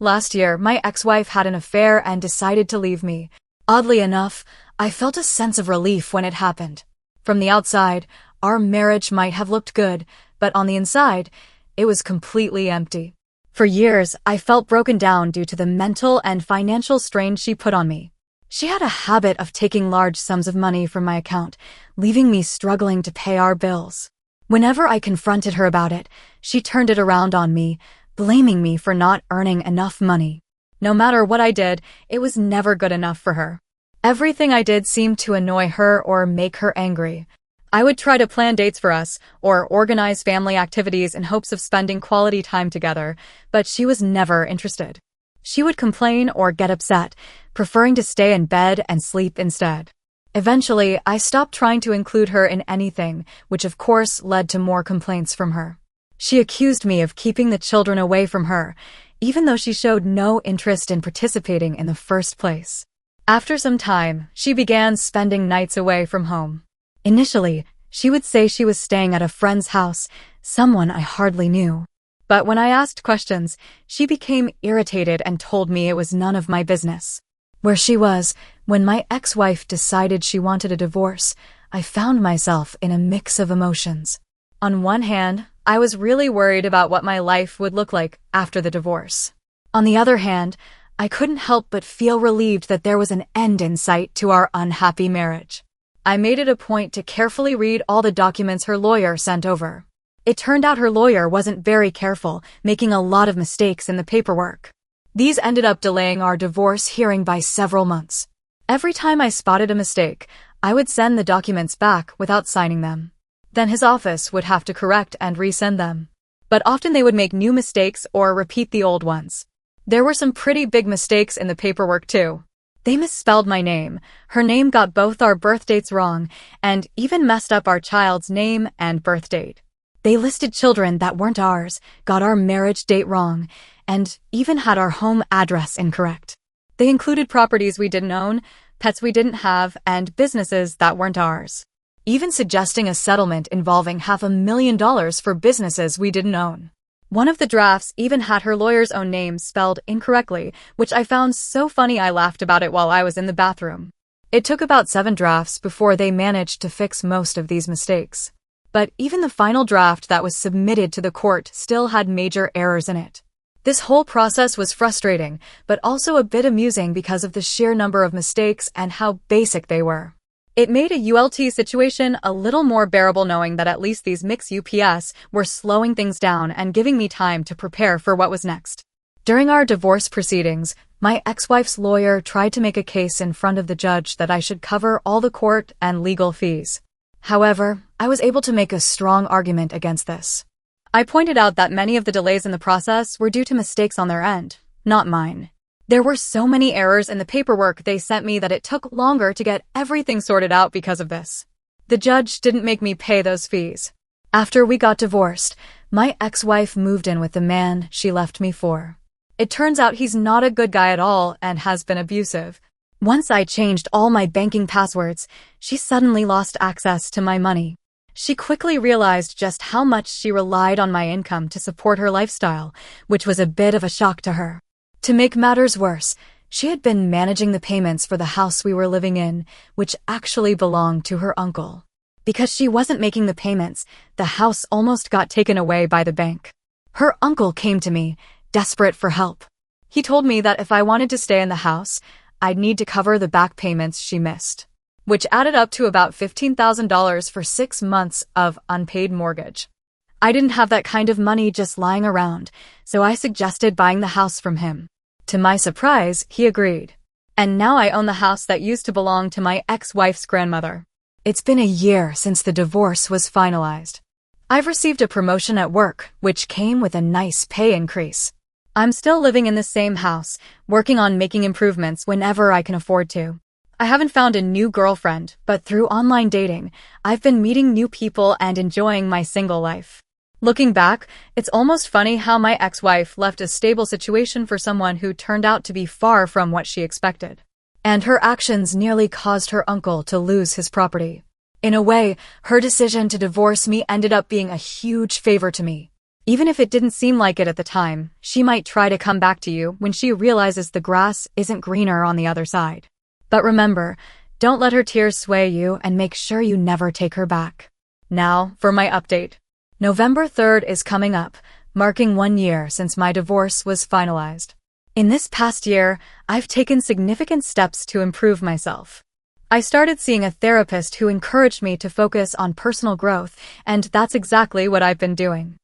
Last year, my ex-wife had an affair and decided to leave me. Oddly enough, I felt a sense of relief when it happened. From the outside, our marriage might have looked good, but on the inside, it was completely empty. For years, I felt broken down due to the mental and financial strain she put on me. She had a habit of taking large sums of money from my account, leaving me struggling to pay our bills. Whenever I confronted her about it, she turned it around on me, blaming me for not earning enough money. No matter what I did, it was never good enough for her. Everything I did seemed to annoy her or make her angry. I would try to plan dates for us, or organize family activities in hopes of spending quality time together, but she was never interested. She would complain or get upset, preferring to stay in bed and sleep instead. Eventually, I stopped trying to include her in anything, which of course led to more complaints from her. She accused me of keeping the children away from her, even though she showed no interest in participating in the first place. After some time, she began spending nights away from home. Initially, she would say she was staying at a friend's house, someone I hardly knew. But when I asked questions, she became irritated and told me it was none of my business. Where she was, when my ex-wife decided she wanted a divorce, I found myself in a mix of emotions. On one hand, I was really worried about what my life would look like after the divorce. On the other hand, I couldn't help but feel relieved that there was an end in sight to our unhappy marriage. I made it a point to carefully read all the documents her lawyer sent over. It turned out her lawyer wasn't very careful, making a lot of mistakes in the paperwork. These ended up delaying our divorce hearing by several months. Every time I spotted a mistake, I would send the documents back without signing them. Then his office would have to correct and resend them. But often they would make new mistakes or repeat the old ones. There were some pretty big mistakes in the paperwork too. They misspelled my name, her name got both our birth dates wrong, and even messed up our child's name and birth date. They listed children that weren't ours, got our marriage date wrong, and even had our home address incorrect. They included properties we didn't own, pets we didn't have, and businesses that weren't ours. Even suggesting a settlement involving $500,000 for businesses we didn't own. One of the drafts even had her lawyer's own name spelled incorrectly, which I found so funny I laughed about it while I was in the bathroom. It took about 7 drafts before they managed to fix most of these mistakes. But even the final draft that was submitted to the court still had major errors in it. This whole process was frustrating, but also a bit amusing because of the sheer number of mistakes and how basic they were. It made a ULT situation a little more bearable knowing that at least these mix UPS were slowing things down and giving me time to prepare for what was next. During our divorce proceedings, my ex-wife's lawyer tried to make a case in front of the judge that I should cover all the court and legal fees. However, I was able to make a strong argument against this. I pointed out that many of the delays in the process were due to mistakes on their end, not mine. There were so many errors in the paperwork they sent me that it took longer to get everything sorted out because of this. The judge didn't make me pay those fees. After we got divorced, my ex-wife moved in with the man she left me for. It turns out he's not a good guy at all and has been abusive. Once I changed all my banking passwords, she suddenly lost access to my money. She quickly realized just how much she relied on my income to support her lifestyle, which was a bit of a shock to her. To make matters worse, she had been managing the payments for the house we were living in, which actually belonged to her uncle. Because she wasn't making the payments, the house almost got taken away by the bank. Her uncle came to me, desperate for help. He told me that if I wanted to stay in the house, I'd need to cover the back payments she missed, which added up to about $15,000 for 6 months of unpaid mortgage. I didn't have that kind of money just lying around, so I suggested buying the house from him. To my surprise, he agreed. And now I own the house that used to belong to my ex-wife's grandmother. It's been a year since the divorce was finalized. I've received a promotion at work, which came with a nice pay increase. I'm still living in the same house, working on making improvements whenever I can afford to. I haven't found a new girlfriend, but through online dating, I've been meeting new people and enjoying my single life. Looking back, it's almost funny how my ex-wife left a stable situation for someone who turned out to be far from what she expected. And her actions nearly caused her uncle to lose his property. In a way, her decision to divorce me ended up being a huge favor to me. Even if it didn't seem like it at the time, she might try to come back to you when she realizes the grass isn't greener on the other side. But remember, don't let her tears sway you and make sure you never take her back. Now, for my update. November 3rd is coming up, marking 1 year since my divorce was finalized. In this past year, I've taken significant steps to improve myself. I started seeing a therapist who encouraged me to focus on personal growth, and that's exactly what I've been doing.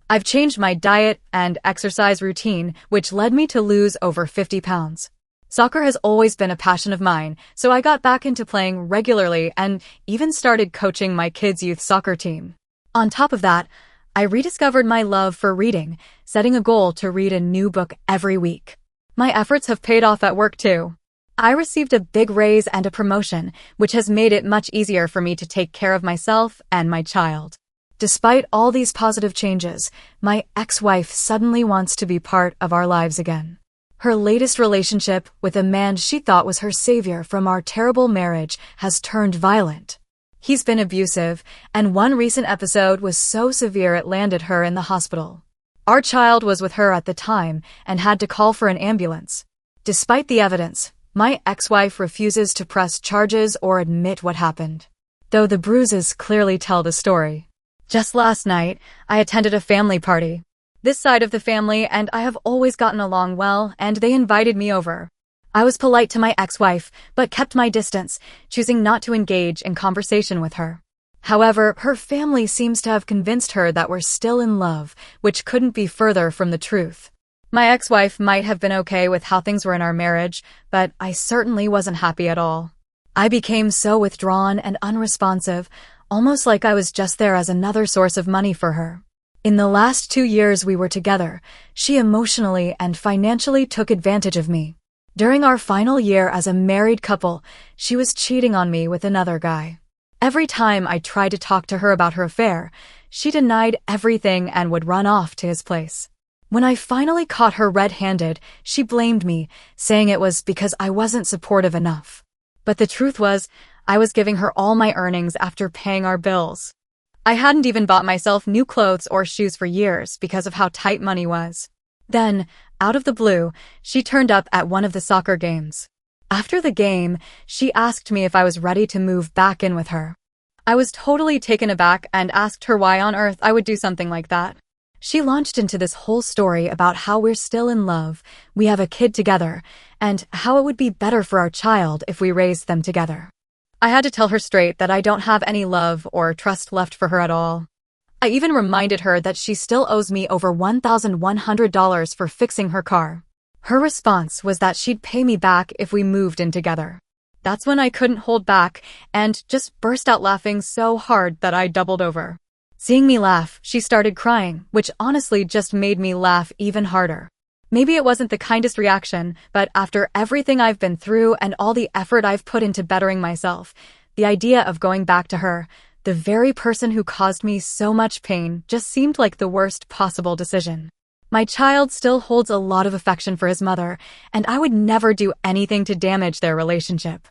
I've changed my diet and exercise routine, which led me to lose over 50 pounds. Soccer has always been a passion of mine, so I got back into playing regularly and even started coaching my kids' youth soccer team. On top of that, I rediscovered my love for reading, setting a goal to read a new book every week. My efforts have paid off at work too. I received a big raise and a promotion, which has made it much easier for me to take care of myself and my child. Despite all these positive changes, my ex-wife suddenly wants to be part of our lives again. Her latest relationship with a man she thought was her savior from our terrible marriage has turned violent. He's been abusive, and one recent episode was so severe it landed her in the hospital. Our child was with her at the time and had to call for an ambulance. Despite the evidence, my ex-wife refuses to press charges or admit what happened, though the bruises clearly tell the story. Just last night, I attended a family party. This side of the family and I have always gotten along well, and they invited me over. I was polite to my ex-wife, but kept my distance, choosing not to engage in conversation with her. However, her family seems to have convinced her that we're still in love, which couldn't be further from the truth. My ex-wife might have been okay with how things were in our marriage, but I certainly wasn't happy at all. I became so withdrawn and unresponsive, almost like I was just there as another source of money for her. In the last 2 years we were together, she emotionally and financially took advantage of me. During our final year as a married couple, she was cheating on me with another guy. Every time I tried to talk to her about her affair, she denied everything and would run off to his place. When I finally caught her red-handed, she blamed me, saying it was because I wasn't supportive enough. But the truth was, I was giving her all my earnings after paying our bills. I hadn't even bought myself new clothes or shoes for years because of how tight money was. Then, out of the blue, she turned up at one of the soccer games. After the game, she asked me if I was ready to move back in with her. I was totally taken aback and asked her why on earth I would do something like that. She launched into this whole story about how we're still in love, we have a kid together, and how it would be better for our child if we raised them together. I had to tell her straight that I don't have any love or trust left for her at all. I even reminded her that she still owes me over $1,100 for fixing her car. Her response was that she'd pay me back if we moved in together. That's when I couldn't hold back and just burst out laughing so hard that I doubled over. Seeing me laugh, she started crying, which honestly just made me laugh even harder. Maybe it wasn't the kindest reaction, but after everything I've been through and all the effort I've put into bettering myself, the idea of going back to her, the very person who caused me so much pain, just seemed like the worst possible decision. My child still holds a lot of affection for his mother, and I would never do anything to damage their relationship.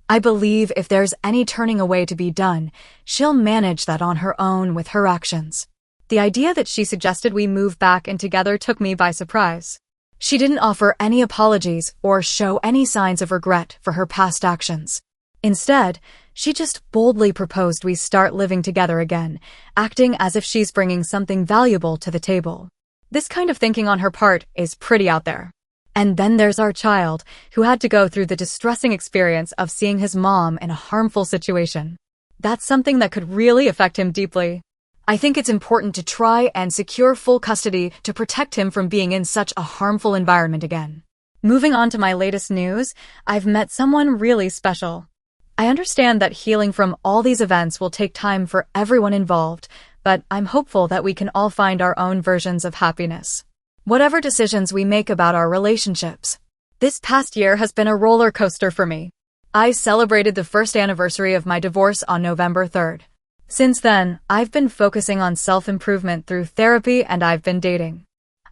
I believe if there's any turning away to be done, she'll manage that on her own with her actions. The idea that she suggested we move back in together took me by surprise. She didn't offer any apologies or show any signs of regret for her past actions. Instead, she just boldly proposed we start living together again, acting as if she's bringing something valuable to the table. This kind of thinking on her part is pretty out there. And then there's our child, who had to go through the distressing experience of seeing his mom in a harmful situation. That's something that could really affect him deeply. I think it's important to try and secure full custody to protect him from being in such a harmful environment again. Moving on to my latest news, I've met someone really special. I understand that healing from all these events will take time for everyone involved, but I'm hopeful that we can all find our own versions of happiness. Whatever decisions we make about our relationships. This past year has been a roller coaster for me. I celebrated the first anniversary of my divorce on November 3rd. Since then, I've been focusing on self-improvement through therapy and I've been dating.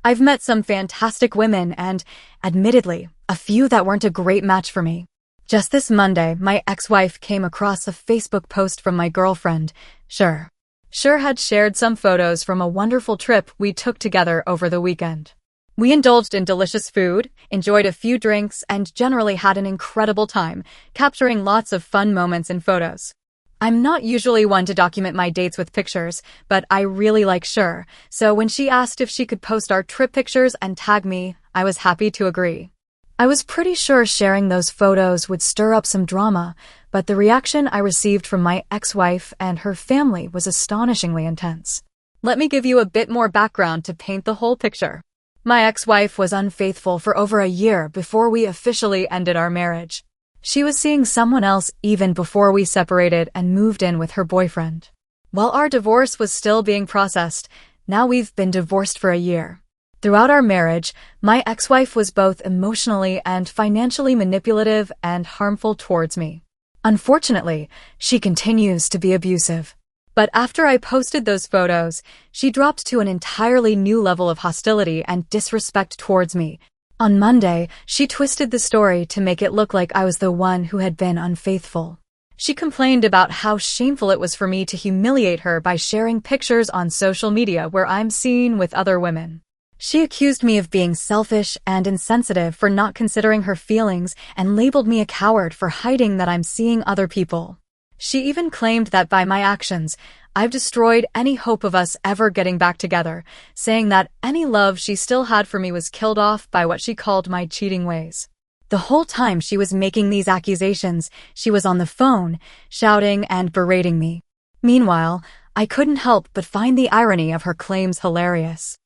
I've met some fantastic women and, admittedly, a few that weren't a great match for me. Just this Monday, my ex-wife came across a Facebook post from my girlfriend. Sure. Cher had shared some photos from a wonderful trip we took together over the weekend. We indulged in delicious food, enjoyed a few drinks, and generally had an incredible time, capturing lots of fun moments in photos. I'm not usually one to document my dates with pictures, but I really like Cher, so when she asked if she could post our trip pictures and tag me, I was happy to agree. I was pretty sure sharing those photos would stir up some drama, but the reaction I received from my ex-wife and her family was astonishingly intense. Let me give you a bit more background to paint the whole picture. My ex-wife was unfaithful for over a year before we officially ended our marriage. She was seeing someone else even before we separated and moved in with her boyfriend. While our divorce was still being processed, now we've been divorced for a year. Throughout our marriage, my ex-wife was both emotionally and financially manipulative and harmful towards me. Unfortunately, she continues to be abusive. But after I posted those photos, she dropped to an entirely new level of hostility and disrespect towards me. On Monday, she twisted the story to make it look like I was the one who had been unfaithful. She complained about how shameful it was for me to humiliate her by sharing pictures on social media where I'm seen with other women. She accused me of being selfish and insensitive for not considering her feelings and labeled me a coward for hiding that I'm seeing other people. She even claimed that by my actions, I've destroyed any hope of us ever getting back together, saying that any love she still had for me was killed off by what she called my cheating ways. The whole time she was making these accusations, she was on the phone, shouting and berating me. Meanwhile, I couldn't help but find the irony of her claims hilarious.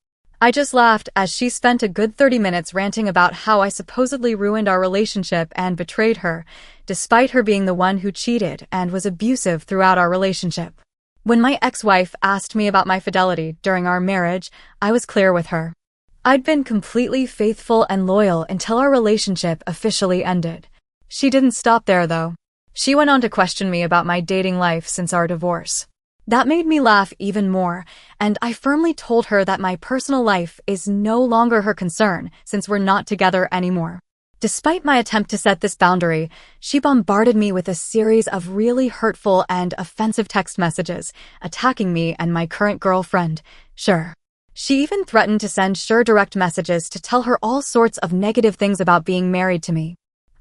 I just laughed as she spent a good 30 minutes ranting about how I supposedly ruined our relationship and betrayed her, despite her being the one who cheated and was abusive throughout our relationship. When my ex-wife asked me about my fidelity during our marriage, I was clear with her. I'd been completely faithful and loyal until our relationship officially ended. She didn't stop there, though. She went on to question me about my dating life since our divorce. That made me laugh even more, and I firmly told her that my personal life is no longer her concern since we're not together anymore. Despite my attempt to set this boundary, she bombarded me with a series of really hurtful and offensive text messages, attacking me and my current girlfriend, Cher. She even threatened to send Cher direct messages to tell her all sorts of negative things about being married to me.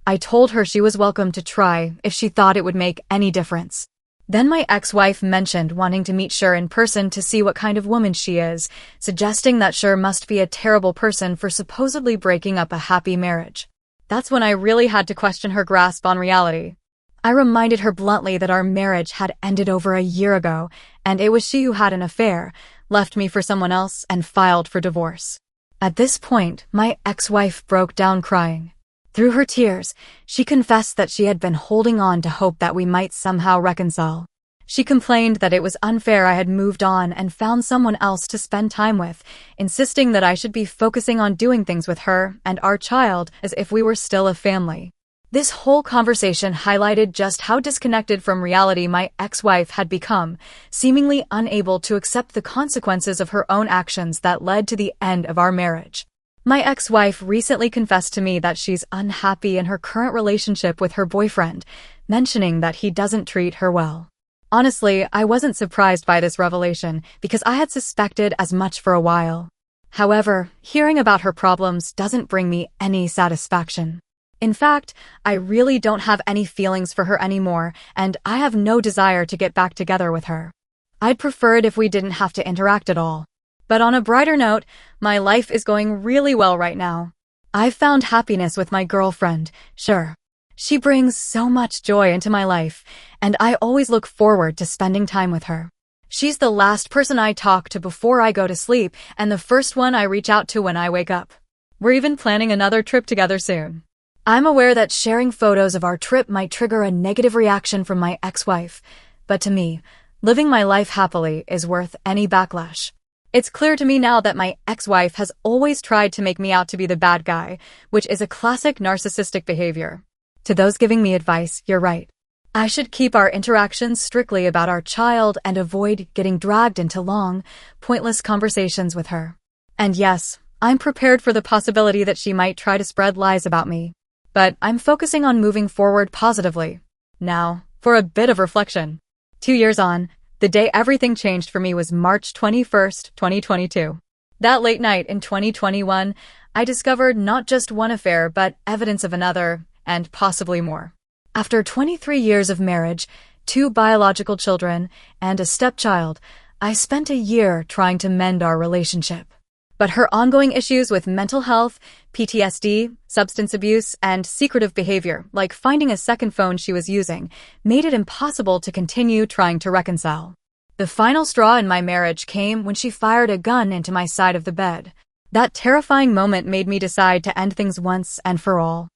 I told her she was welcome to try if she thought it would make any difference. Then my ex-wife mentioned wanting to meet Cher in person to see what kind of woman she is, suggesting that Cher must be a terrible person for supposedly breaking up a happy marriage. That's when I really had to question her grasp on reality. I reminded her bluntly that our marriage had ended over a year ago, and it was she who had an affair, left me for someone else, and filed for divorce. At this point, my ex-wife broke down crying. Through her tears, she confessed that she had been holding on to hope that we might somehow reconcile. She complained that it was unfair I had moved on and found someone else to spend time with, insisting that I should be focusing on doing things with her and our child as if we were still a family. This whole conversation highlighted just how disconnected from reality my ex-wife had become, seemingly unable to accept the consequences of her own actions that led to the end of our marriage. My ex-wife recently confessed to me that she's unhappy in her current relationship with her boyfriend, mentioning that he doesn't treat her well. Honestly, I wasn't surprised by this revelation because I had suspected as much for a while. However, hearing about her problems doesn't bring me any satisfaction. In fact, I really don't have any feelings for her anymore, and I have no desire to get back together with her. I'd prefer it if we didn't have to interact at all. But on a brighter note, my life is going really well right now. I've found happiness with my girlfriend, Cher. She brings so much joy into my life, and I always look forward to spending time with her. She's the last person I talk to before I go to sleep, and the first one I reach out to when I wake up. We're even planning another trip together soon. I'm aware that sharing photos of our trip might trigger a negative reaction from my ex-wife, but to me, living my life happily is worth any backlash. It's clear to me now that my ex-wife has always tried to make me out to be the bad guy, which is a classic narcissistic behavior. To those giving me advice, you're right. I should keep our interactions strictly about our child and avoid getting dragged into long, pointless conversations with her. And yes, I'm prepared for the possibility that she might try to spread lies about me. But I'm focusing on moving forward positively. Now, for a bit of reflection. 2 years on, The day everything changed for me was March 21st, 2022. That late night in 2021, I discovered not just one affair, but evidence of another, and possibly more. After 23 years of marriage, 2 biological children, and a stepchild, I spent a year trying to mend our relationship. But her ongoing issues with mental health, PTSD, substance abuse, and secretive behavior, like finding a second phone she was using, made it impossible to continue trying to reconcile. The final straw in my marriage came when she fired a gun into my side of the bed. That terrifying moment made me decide to end things once and for all.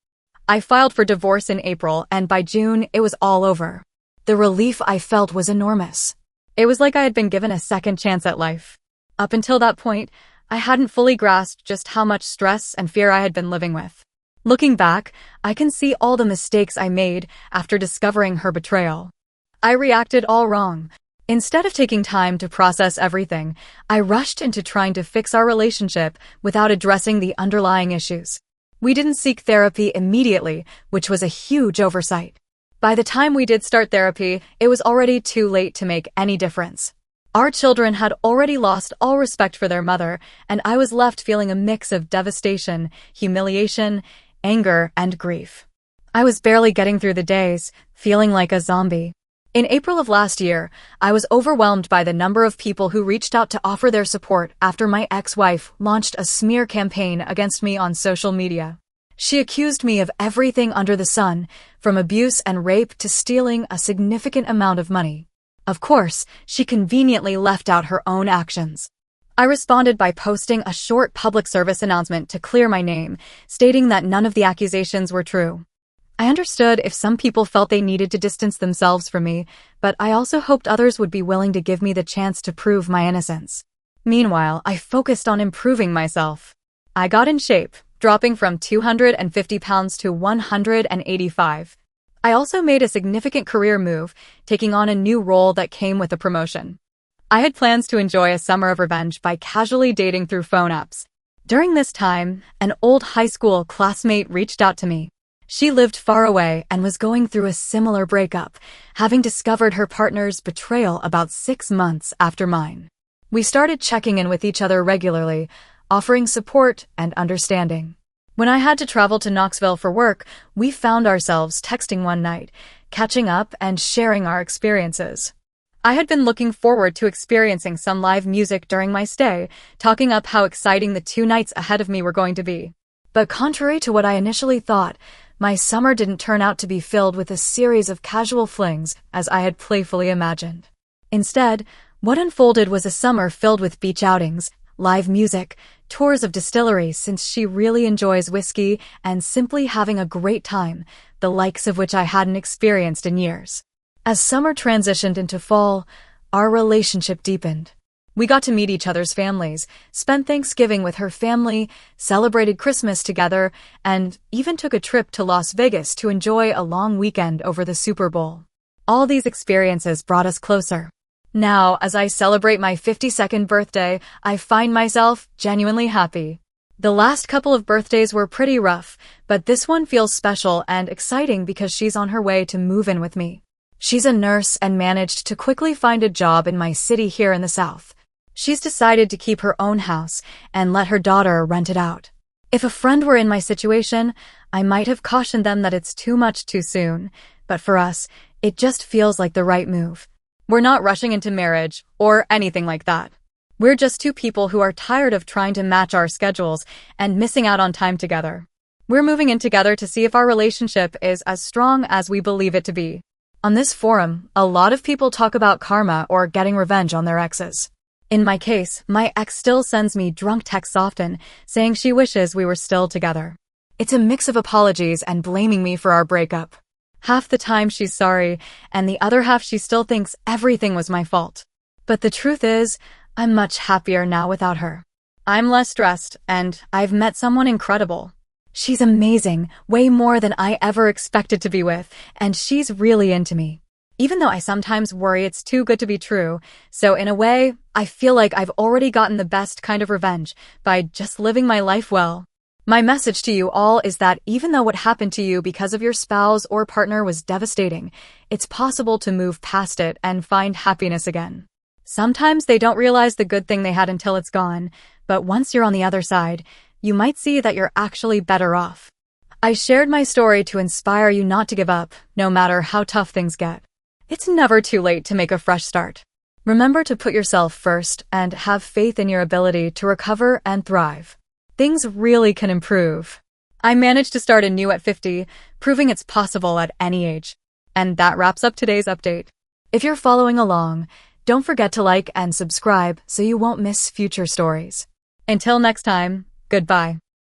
I filed for divorce in April, and by June, it was all over. The relief I felt was enormous. It was like I had been given a second chance at life. Up until that point, I hadn't fully grasped just how much stress and fear I had been living with. Looking back, I can see all the mistakes I made after discovering her betrayal. I reacted all wrong. Instead of taking time to process everything, I rushed into trying to fix our relationship without addressing the underlying issues. We didn't seek therapy immediately, which was a huge oversight. By the time we did start therapy, it was already too late to make any difference. Our children had already lost all respect for their mother, and I was left feeling a mix of devastation, humiliation, anger, and grief. I was barely getting through the days, feeling like a zombie. In April of last year, I was overwhelmed by the number of people who reached out to offer their support after my ex-wife launched a smear campaign against me on social media. She accused me of everything under the sun, from abuse and rape to stealing a significant amount of money. Of course, she conveniently left out her own actions. I responded by posting a short public service announcement to clear my name, stating that none of the accusations were true. I understood if some people felt they needed to distance themselves from me, but I also hoped others would be willing to give me the chance to prove my innocence. Meanwhile, I focused on improving myself. I got in shape, dropping from 250 pounds to 185. I also made a significant career move, taking on a new role that came with a promotion. I had plans to enjoy a summer of revenge by casually dating through phone apps. During this time, an old high school classmate reached out to me. She lived far away and was going through a similar breakup, having discovered her partner's betrayal about 6 months after mine. We started checking in with each other regularly, offering support and understanding. When I had to travel to Knoxville for work, we found ourselves texting one night, catching up and sharing our experiences. I had been looking forward to experiencing some live music during my stay, talking up how exciting the 2 nights ahead of me were going to be. But contrary to what I initially thought, my summer didn't turn out to be filled with a series of casual flings as I had playfully imagined. Instead, what unfolded was a summer filled with beach outings, live music, tours of distilleries since she really enjoys whiskey, and simply having a great time, the likes of which I hadn't experienced in years. As summer transitioned into fall, our relationship deepened. We got to meet each other's families, spent Thanksgiving with her family, celebrated Christmas together, and even took a trip to Las Vegas to enjoy a long weekend over the Super Bowl. All these experiences brought us closer. Now, as I celebrate my 52nd birthday, I find myself genuinely happy. The last couple of birthdays were pretty rough, but this one feels special and exciting because she's on her way to move in with me. She's a nurse and managed to quickly find a job in my city here in the South. She's decided to keep her own house and let her daughter rent it out. If a friend were in my situation, I might have cautioned them that it's too much too soon, but for us, it just feels like the right move. We're not rushing into marriage or anything like that. We're just 2 people who are tired of trying to match our schedules and missing out on time together. We're moving in together to see if our relationship is as strong as we believe it to be. On this forum, a lot of people talk about karma or getting revenge on their exes. In my case, my ex still sends me drunk texts often, saying she wishes we were still together. It's a mix of apologies and blaming me for our breakup. Half the time she's sorry, and the other half she still thinks everything was my fault. But the truth is, I'm much happier now without her. I'm less stressed, and I've met someone incredible. She's amazing, way more than I ever expected to be with, and she's really into me. Even though I sometimes worry it's too good to be true, so in a way, I feel like I've already gotten the best kind of revenge by just living my life well. My message to you all is that even though what happened to you because of your spouse or partner was devastating, it's possible to move past it and find happiness again. Sometimes they don't realize the good thing they had until it's gone, but once you're on the other side, you might see that you're actually better off. I shared my story to inspire you not to give up, no matter how tough things get. It's never too late to make a fresh start. Remember to put yourself first and have faith in your ability to recover and thrive. Things really can improve. I managed to start anew at 50, proving it's possible at any age. And that wraps up today's update. If you're following along, don't forget to like and subscribe so you won't miss future stories. Until next time, goodbye.